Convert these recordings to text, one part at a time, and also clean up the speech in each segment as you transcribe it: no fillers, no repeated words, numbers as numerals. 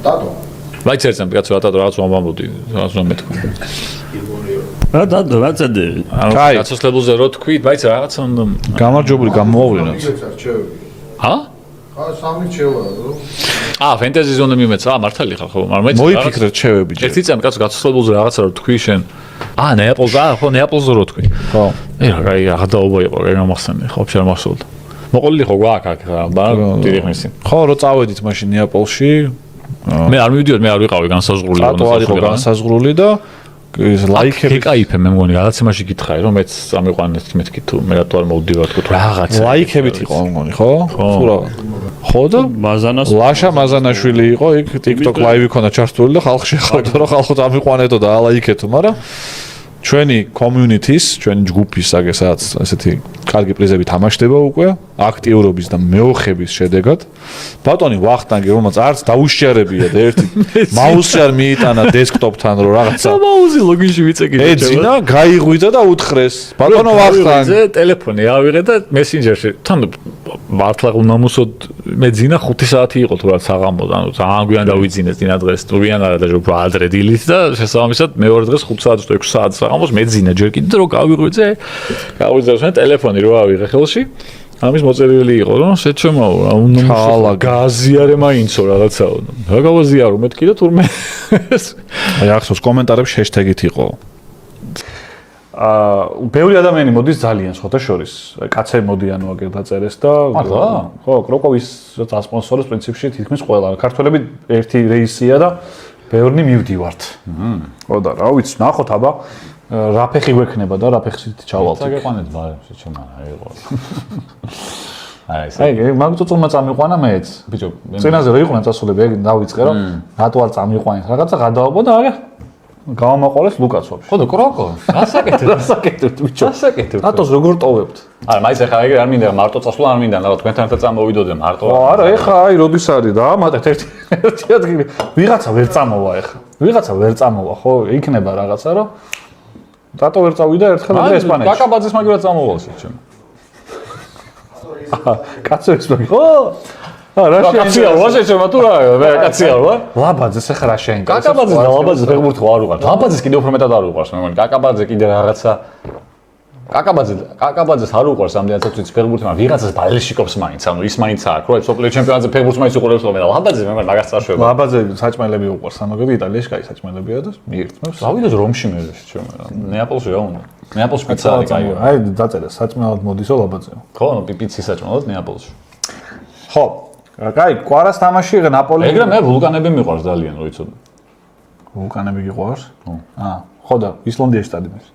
დადო. მაიც ერთს კაცო დადო რაღაც ვამბობდი, რაღაც რომ მეთქვა. რა დადო, რა წადი? კაი, გაცოცხლებულზე რო თქვი, მაიც რაღაცა უნდა გამარჯვებული გამოავლინოთ. ჰა? სამი რჩევა რო. ფენტეზის უნდა მიმეცა, მართალი ხარ ხო, მაგრამ მეც მოიფიქრე რჩევები. ერთი წამი კაცო გაცოცხლებულზე რაღაცა რო თქვი შენ. ნეაპოლზე, ხო, ნეაპოლზე რო თქვი. ხო. აი, გადაობა იყო, გამახსენე, ხო, ვაფშე არ მახსოვდა. მოყოლილი ხო გვაქვს აქ, მაგრამ დიდი ხნისი. ხო, რო წავედით მაშინ ნეაპოლში, მე არ მივიდიოდ, მე არ ვიყავი განსაზღვრული. რატო არ იყო განსაზღვრული და ის ლაიქები კაიფე მე მგონი გადაცემაში გითხარი რომ მეც წამიყვანეთ მეთქი თუ მე რატო არ მოვდივარ თქო რაღაცა ლაიქებით იყო მგონი ხო? თუ რა ხო და ლაშა მაზანაშვილი იყო იქ TikTok live იქონა ჩართული და ხალხი შეხვდა რომ ხალხო წამიყვანეთო და ალაიქეთო მაგრამ ჩვენი community-ის, ჩვენი ჯგუფის აგესაც ესეთი კარგი პრიზები თამაშდება უკვე აქტიურობის და მეოხების შედეგად. ბატონი ვახტანგი რომელიც არც დაუშჯერებია და ერთი მაუსი არ მიიტანა დესკტოპთან რომ რაღაცა მაუსი ლოგინში ვიწეკიდე. ეძინა, გაიღვიძა და უთხრეს. ბატონო ვახტანგი ტელეფონი ავიღე და მესენჯერში თან მართლა უნდა მოსოდ მეძინა 5 საათი იყო თუ რა საღამოდ ანუ ძალიან გვიან დავიძინეს დინა დღეს თურიან არა და უფრო ადრე დილით და შესაბამისად მეორე დღეს 5 საათს თუ 6 საათს საღამოს მეძინა ჯერ კიდე რომ გავიღვიძე შენ ტელეფონი რო ავიღე ხელში ამის მოწერილი იყო რომ შეჩემაო რა უნდა ჩალა გაზიარე მაინცო რაღაცაო რა გავაზიარო მეთქი და თურმე აი ახსოვს კომენტარებში ჰეშტეგით იყო ბევრი ადამიანი მოდის ძალიან სხვათა შორის კაცები მოდიანო აგერ დაწერეს და ხო კროკოვის სპონსორს პრინციპში თითქმის ყველა ქართველები ერთი რეისია და ბევრი მივდივართ ხო და რა ვიცი ნახოთ აბა რა ფეხი გვექნება და რა ფეხით ჩავალთ წაგეყვანეთ ბარემში ჩემ აიღო აი მაგ წუწულმა წამიყვანა მეც ბიჭო წინაზე რო იყვნენ წასულები ეგ დავიწყე რომ რატო არ წამიყვანეთ რაღაცა გადაობა და არა გავამაყოლეს ლუკაც ვაფშე. ხო და კროკო, რასაკეთებთ ბიჭო? რასაკეთებთ? რატოს როგორ ტოვებთ? არა, მაინც ახლა ეგრე არ მინდა მარტო წასვლა არ მინდა, რა თქვენთან ერთად წამოვიდოდე მარტო. არა, ეხა აი როდის არის და ამატეთ ერთი ადგილი. ვიღაცა ვერ წამოვა ეხა. ვიღაცა ვერ წამოვა, ხო? იქნება რაღაცა რომ რატო ვერ წავიდა ერთხელ და ესპანეთში. კაკაბაძის მაგურად წამოვალში ჩემ. კაცებს მაგ ხო? რა კაცია ვარ შეჩემა თუ რა კაცია ვარ ლაბაძეს ახლა რა შეინტერესებს კაკაბაძეს და ლაბაძეს ფეხბურთი ხო არ უყარს ლაბაძეს კიდე უფრო მეტად არ უყარს მე მგონი კაკაბაძე კიდე რაღაცა კაკაბაძეს არ უყარს ამდენადაც ვიცი ფეხბურთი მაგრამ ვიღაცას ბალეშიკობს მაინც ანუ ის მაინც აქვს ხო სოფლიო ჩემპიონატზე ფეხბურთს მაინც უყურებს ხოლმე და ლაბაძე მე მგონი მაგას წარშვება ლაბაძე საჭმელები უყარს სამაგები იტალიაში კაი საჭმელებია და მიირთმევს გავიდეთ რომში მე შეჩემა ნეაპოლში რა უნდა ნეაპოლში პიცა არის კაი აი დაწერა საჭმელად მოდისო ლაბაძე ხო ანუ პიცის საჭმელად ნეაპოლში ხო კაი, კვარას თამაში ნაპოლი. ეგრე მე ვულკანები მიყვარს ძალიან, რო იცოდე. ვულკანები გიყვარს? ხო. ხო და ისლანდიაში სტადიონის.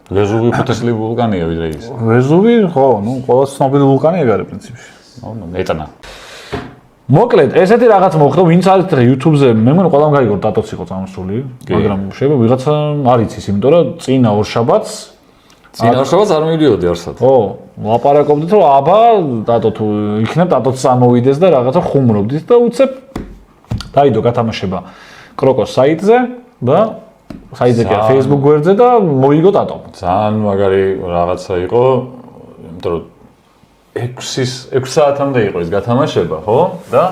ვეზუვი ხუთესლი ვულკანია ვიდრე ის. ვეზუვი, ხო, ნუ ყველა ცნობილი ვულკანი ეგ არის პრინციპში. ნუ მეტანა. მოკლედ, ესეთი რაღაც მოხდა, ვინც არის დღე YouTube-ზე, მე მგონი ყველამ გაიგო დატოც იყო წამოსული, მაგრამ შეიძლება ვიღაცა არ იცის, იმიტომ რომ წინა ორ შაბათს წინაშობაც არ მივიდიოდი არსად. ხო, ლაპარაკობდით რომ აბა დატო თუ იქნებ დატოც წამოვიდეს და რაღაცა ხუმრობდით და უცებ დაიდო გათამაშება კროკოს საიტზე და საიტზე კი Facebook გვერდზე და მოიგო დატო. ძალიან მაგარი რაღაცა იყო, იმიტომ რომ 6 საათამდე იყო ის გათამაშება, ხო? და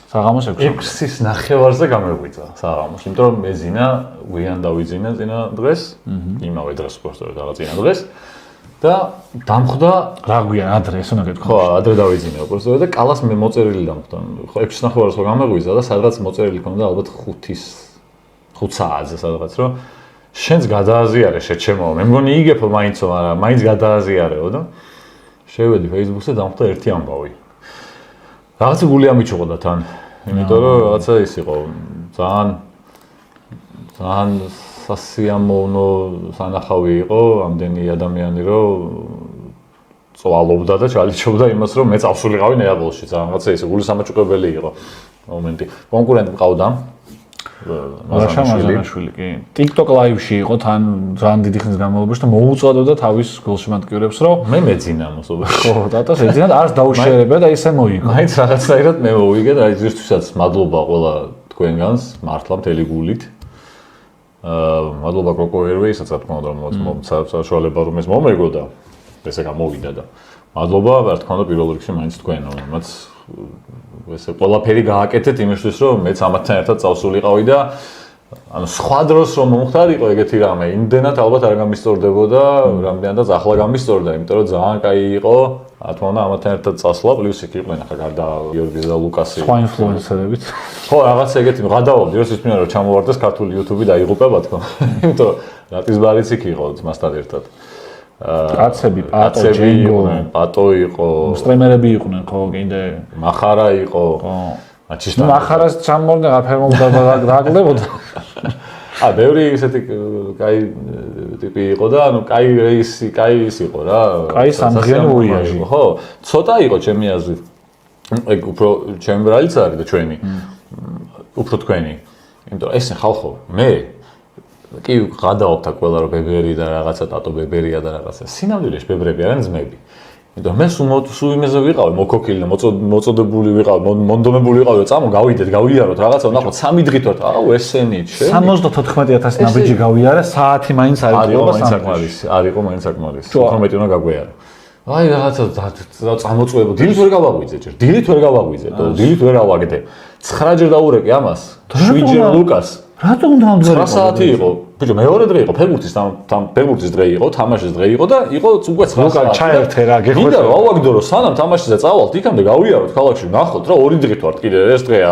საღამოს 6-ის ნახევარზე გამეღვიძა საღამოს, იმიტომ რომ მეძინა გვიან დავიძინა წინა დღეს, იმავე დღეს უბრალოდ რაღაც წინა დღეს და დამხვდა რა გვიან ადრე ეს უნდა გეთქვა. ხო, ადრე დავიძინა უბრალოდ და კალას მე მოწერილი დამხვდა. ხო 6-ის ნახევარს ხო გამეღვიძა და სადღაც მოწერილი ქონდა ალბათ 5 საათზე სადღაც რომ შენს გადააზიარე შეჩემო. მე მგონი იგებ მაინცო, მაგრამ მაინც გადააზიარეო და შევედი Facebook-ზე დამხვდა ერთი ამბავი. რაღაცა გული ამიჩუყდა თან. იმიტომ რომ რაღაცა ის იყო ძალიან სასიამოვნო სანახავი იყო ამდენი ადამიანი რომ წვალობდა და ჩალიჩობდა იმას რომ მე წავსულიყავი ნეაპოლში. რაღაცა ის გული სამაჭუყებელი იყო მომენტი. კონკურენტი მყავდა ლაშა მაზანაშვილი კი. TikTok live-ში იყო თან ძალიან დიდი ხნის განმავლობაში და მოუწოდოდა თავის გულშემატკივრებს რომ მე მეძინა მოსობაში. ხო, დატოს ეძინა და არც დაუშერებია და ისე მოიგო. მაინც რაღაცნაირად მე მოვიგე და ისთვისაც მადლობა ყველა თქვენგანს მართლა მთელი გულით. მადლობა Coco Airways-საც რა თქმა უნდა რომ საშუალება რომ ეს მომეგო და ესე გამოვიდა და მადლობა რა თქმა უნდა პირველ რიგში მაინც თქვენო, იმაც ესე ყველაფერი გააკეთეთ იმისთვის რომ მეც ამათთან ერთად წავსულიყავი და ანუ სხვა დროს რომ მომხდარიყო ეგეთი რამე, იმდენად ალბათ არ გამისწორდებოდა, რამდენადაც ახლა გამისწორდა, იმიტომ რომ ძალიან კაი იყო, რა თქმა უნდა, ამათთან ერთად წასვლა, პლუს იქ იყვნენ ახლა გარდა გიორგის და ლუკასი. სხვა ინფლუენსერებიც. ხო, რაღაც ეგეთი გადავობდი, რომ ისმენა რომ ჩამოვარდეს ქართული YouTube-ი დაიღუპება თქო. იმიტომ რომ რატისბარიც იქ იყო ძმასთან ერთად. კაცები, პატო, ჯენგო, პატო იყო, სტრიმერები იყვნენ ხო, კიდე მახარა იყო. ხო. მახარას ჩამორდა გაგლებოდა. ბევრი ისეთი კაი ტიპი იყო და ანუ კაი რეისი, კაი ის იყო რა. კაი სამგზიანი უიაჟი. ხო, ცოტა იყო ჩემი აზრით. ეგ უფრო ჩემი ბრალიც არის და ჩვენი. უფრო თქვენი. იმიტომ რომ ესე ხალხო, მე კი გადავობთ აქ ყველა რომ ბებერი და რაღაცა ტატო ბებერია და რაღაცა. სინამდვილეში ბებრები არიან ძმები. იმიტომ მე სულ იმეზე ვიყავი, მოკოქილი და მოწოდებული ვიყავი, მონდომებული ვიყავი, რომ წამო გავიდეთ, გავიაროთ რაღაცა, ნახოთ 3 დღით ვარ. აუ ესენი ჩემი 74,000 ნაბიჯი გავიარე, საათი მაინც არ იყო საკმარისი. არ იყო მაინც საკმარისი. 18 უნდა გაგვიარე. აი რაღაცა წამოწვევო, დილით ვერ გავაღვიძე ჯერ. დილით ვერ გავაღვიძე, დილით ვერ ავაგდე. 9 ჯერ დაურეკე ამას. 7 ჯერ ლუკას. რატო უნდა ამგვარი 9 საათი იყო. ბიჭო, მეორე დღე იყო, ფეხბურთის დღე იყო, თამაშის დღე იყო და იყო უკვე 9 საათი. ჩაერთე რა, გეხვეწე. მინდა რომ ავაგდო რომ სანამ თამაშზე წავალთ, იქამდე გავიაროთ ქალაქში, ნახოთ რა, 2 დღით ვართ კიდე, ეს დღეა,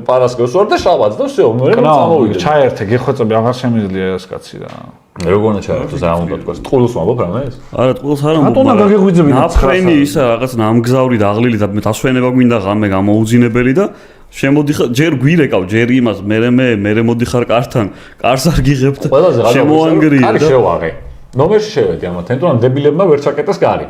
პარასკევს ვარ და შაბათს და всё, მე წამოვიდე. ჩაერთე, გეხვეწები, აღარ შემიძლია ეს კაცი რა. როგორ უნდა ჩაერთო, რა უნდა თქვა, ტყულს ვამბობ რა მე ეს? არა, ტყულს არ ამბობ. რატო უნდა გაგეღვიძები? ნაფრენი ისა რაღაც ნამგზავრი და აღლილი და დასვენება გვინდა ღამე გამოუძინებელი და შემოდიხარ ჯერ გვირეკავ ჯერ იმას მე მოდიხარ კართან კარს არ გიღებთ შემოანგრია და შევაღე ნომერში შევედი ამათთან თუნდაც დებილებმა ვერ ჩაკეტეს კარი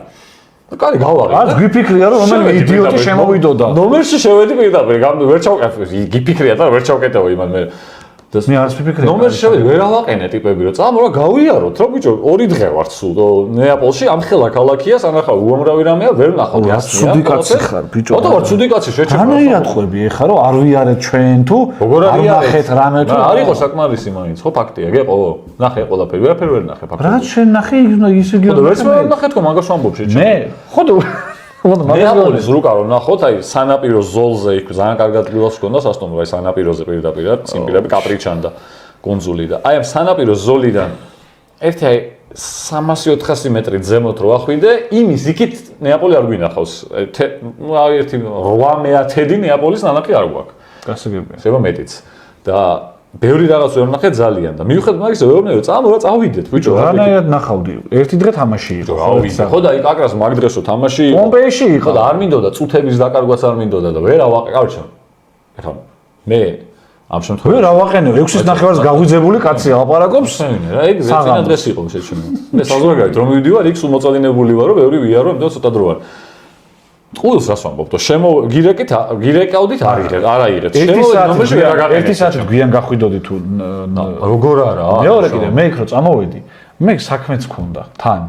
კარი გავაღე არ გიფიქრია რომ რომელი იდიოტი შემოვიდოდა ნომერში შევედი პირდაპირ ვერ ჩავკეთე გიფიქრია და ვერ ჩავკეტეო იმან მე მე არც ვიფიქრე ნომერში შევედი ვერ ავაყენე ტიპები რომ წამო რა გავიაროთ რა ბიჭო 2 დღე ვართ სულ ნეაპოლში ამხელა ქალაქია სანახავ უამრავი რამეა ვერ ნახავ ცუდი კაცი ხარ ბიჭო ოდო ვარ ცუდი კაცი შეჭება რანაირად ხვები ეხა რომ არ ვიარეთ ჩვენ თუ არ ნახეთ რამე თუ არ იყო საკმარისი მაინც ხო ფაქტია გეყო ნახე ყველაფერი ვერაფერი ვერ ნახე ფაქტია რა შენ ნახე ისე გიო ხო ვერც ვერ ნახე თქო მაგას ვამბობ შეჭება მე ხო ნეაპოლის რუკა რომ ნახოთ აი სანაპირო ზოლზე იქ ძალიან კარგად გილას ჰქონდა სასტუმრო აი სანაპიროზე პირდაპირ სიმპირები კაპრიჩან და კონძული და აი ამ სანაპირო ზოლიდან ერთი აი 300-400 მეტრი ზემოთ რო ახვიდე იმის იქით ნეაპოლი არ გვინახავს აი ერთი 8/10 ნეაპოლის ნანახი არ გვაქვს გასაგებია შეიძლება მეტიც და ბევრი რაღაც ვერ ნახე ძალიან და მიუხედავად მაგისა ვეუბნები რომ წამო რა წავიდეთ ბიჭო რანაირად ნახავდი ერთი დღე თამაში იყო ხო და იქ აკრას მაგ დღესო თამაში იყო პომპეიში იყო და არ მინდოდა წუთების დაკარგვაც არ მინდოდა და ვერ ავაყე კავჩა ეხლა მე ამ შემთხვევაში ვერ ავაყენე 6-ის ნახევარს გაღვიძებული კაცი ლაპარაკობს რა ეგ წინა დღეს იყო შეჩვენა მე საზღვარგარეთ რომ მივდივარ იქ სულ მოწადინებული ვარო ბევრი ვიარო იმიტომ ცოტა დრო არ ტყულს რას ვამბობ? გირეკავდით არ აიღეთ. ნომერში ვერ აგაყენეთ. 1 საათი გვიან გახვიდოდი თუ როგორ არა? მეორე კიდე მე იქ რო წამოვედი, მე საქმეც მქონდა თან.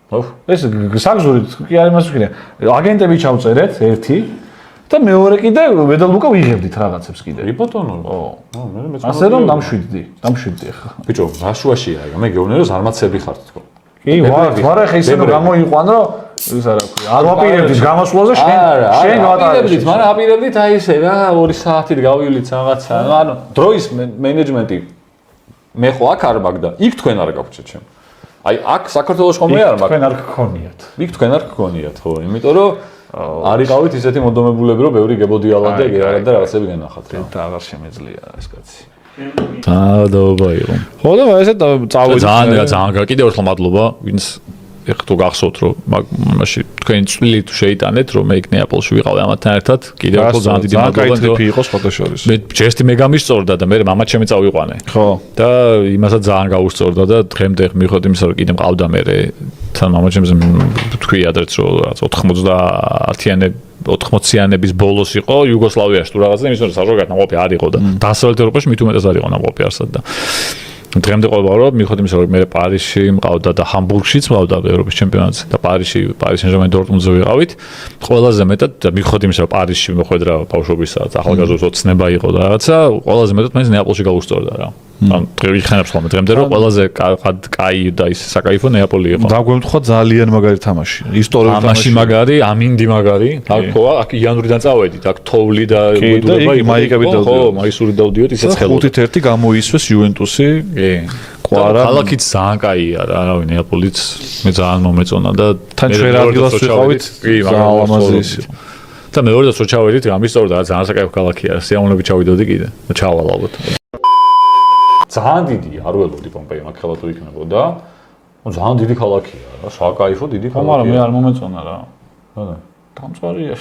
ხო? ეს საგზურით კი არ იმას ვიქნია. აგენტები ჩავწერეთ ერთი და მეორე კიდე მედალბუკა ვიღებდით რაღაცებს კიდე. ბატონო. ხო. მე ასე რომ დამშვიდდი ახლა. ბიჭო, რა შუაშია ეგ? მე გეუბნები რომ ზარმაცები ხართ თქო. კი, ვარ ახლა ისე რომ გამოიყვან რომ ის არა ქვია. არ ვაპირებდით გამოსვლაზე შენ ვატარებდით, მაგრამ აპირებდით აი ესე რა 2 საათით გავივლით რაღაცა. ანუ დროის მენეჯმენტი მე ხო აქ არ მაგ და იქ თქვენ არ გაგვჭირთ ჩემ. აი აქ საქართველოს ხომ მე არ მაგ. თქვენ არ გქონიათ. იქ თქვენ არ გქონიათ ხო, იმიტომ რომ არიყავით ისეთი მოდომებულებები რომ ბევრი გებოდიალად და ეგ და რაღაცები გენახათ რა. და აღარ შემეძლია ეს კაცი. დაადობა იყო. ხო და ესე წავედი. ძალიან კიდევ ერთხელ მადლობა, ვინც ეხლა თუ გახსოვთ რომ მაშინ თქვენი წვლილი თუ შეიტანეთ რომ მე იქ ნეაპოლში ვიყავი ამათთან ერთად კიდევ ერთხელ ძალიან დიდი მადლობა რომ იყო სხვადასხვაშორის მე ჯერსტი მე გამისწორდა და მე მამაც ჩემი წავიყვანე ხო და იმასაც ძალიან გაუსწორდა და დღემდე მიხვდით იმისა რომ კიდე მყავდა მე თან მამაც ჩემს თქვი ადრეც რომ რაღაც 90-იანების ბოლოს იყო იუგოსლავიაში თუ რაღაცა იმის რომ საზღვარგარეთ ნამყოფი არ იყო და დასავლეთ ევროპაში მით უმეტეს არ იყო ნამყოფი არსად და დღემდე ყოლბა რომ მიხვდით იმისა რომ მე პარიზში მყავდა და ჰამბურგშიც მყავდა ევროპის ჩემპიონატზე და პარიზ სენ-ჟერმენ დორტმუნდზე ვიყავით ყველაზე მეტად და მიხვდით იმისა რომ პარიზში მოხვედრა ბავშვობისა ახალგაზრდობის ოცნება იყო და რაღაცა ყველაზე მეტად მაინც ნეაპოლში გაუსწორდა რა ან დღეიხანებს ხოლმე დღემდე რომ ყველაზე კაი და ის საკაიფო ნეაპოლი იყო. დაგვემთხვა ძალიან მაგარი თამაში. ისტორიული თამაში მაგარი, ამინდი მაგარი. აქ ხო, აქ იანვრიდან წავედით, აქ თოვლი და უბედურება იყო. მაიკები დავდიოთ. ხო, მაისური დავდიოთ, ისეც ხელოდა. 5-1 გამოისვეს იუვენტუსი. კი. ყვარა. ქალაქიც ძალიან კაია რა, არავინ ნეაპოლიც მე ძალიან მომეწონა და თან ჩვენ ადგილას ვიყავით. ძალიან ლამაზი ის იყო. და მეორედაც რო ჩავედით, ამის სწორად რა ძალიან საკაიფო ქალაქია. სიამოვნებით ჩავიდოდი კიდე. ჩავალ ალბათ. ძალიან დიდია, არ ველოდი პომპეი მაგ ხელად თუ იქნებოდა. ძალიან დიდი ქალაქია რა, საკაიფო დიდი ქალაქია. მაგრამ მე არ მომეწონა რა. რა? დამწვარია.